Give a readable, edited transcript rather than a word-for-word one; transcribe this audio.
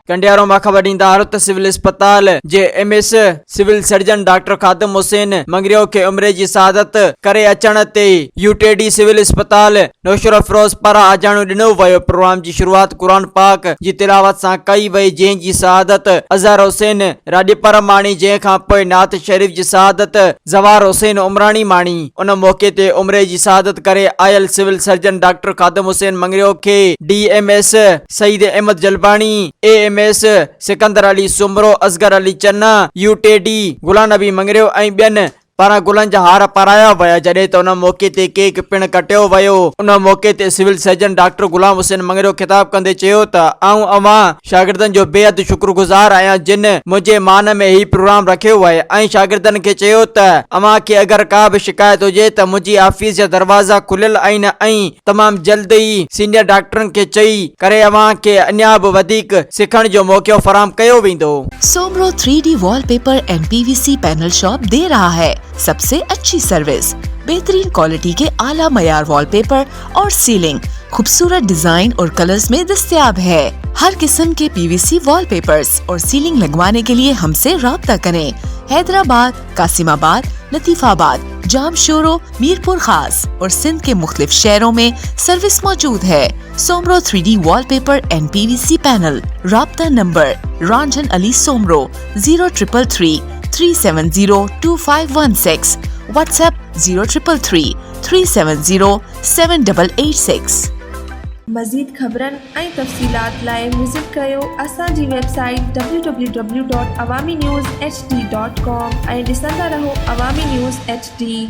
कंडियारो मां ख़बर ॾींदा हरत सिविल अस्पताल जे MS सिविल सर्जन डॉक्टर खादिम हुसैन मंगरियो खे उमिरि जी शहादत करे अचण ते UTD सिविल अस्पताल नौशरो फिरोज पारां आजाणो ॾिनो वियो। प्रोग्राम जी शुरूआत क़ुरान पाक जी तिलावत सां कई वई, जंहिंजी शहादत अज़हर हुसैन राडीपर माणी, जंहिंखां पोइ नात शरीफ जी शहादत ज़वार हुसैन उमरानी माणी। उन मौके ते उमिरि जी शहादत करे आयल सिविल सर्जन डॉक्टर खादिम हुसैन मंगरियो खे DMS सईद अहमद जलबाणी, AMS सिकंदर अली सुमरो, असगर अली चन्ना, UTD गुलाम नबी मंगरियो ऐं ॿियनि पारां गुलनि जा हार पाराया विया। जॾहिं त उन मौके ते केक पिण कटियो वियो। उन मौके ते civil surgeon doctor Ghulam Hussain Mangrio खिताब कंदे चयो त आऊं अवां शागिर्दनि जो बेहद शुक्रगुज़ार आहियां जिन मुंहिंजे मान में ही प्रोग्राम रखियो आहे, ऐं शागिर्दनि खे चयो त अवां खे अगरि का बि शिकायत हुजे त मुंहिंजी ऑफिस जा दरवाज़ा खुलियल आहिनि ऐं तमामु जल्द ई सीनियर डॉक्टरनि खे चई करे अवां खे अञा बि वधीक सिखण जो मौक़ो फराहम कयो वेंदो। Soomro 3D wallpaper and PVC panel shop दे रहा है सबसे अच्छी सर्विस, बेहतरीन क्वालिटी के आला मयार वॉलपेपर और सीलिंग खूबसूरत डिजाइन और कलर्स में दस्तयाब है। हर किस्म के PVC वॉलपेपर्स और सीलिंग लगवाने के लिए हमसे राब्ता करें। हैदराबाद, कासिमाबाद, लतीफाबाद, जामशोरो, मीरपुर खास और सिंध के मुख्तलिफ शहरों में सर्विस मौजूद है। Soomro 3D wallpaper and PVC panel. राब्ता नंबर रंजन अली सोमरो 0333 370 2516, व्हाट्सएप 0333 370 7886। मज़ीद ख़बरनि ऐं तफ़सीलात लाइ विज़िट कयो असांजी वेबसाइट www.awamiNewsHD.com ऐं ॾिसंदा रहो अवामी न्यूज़ HD।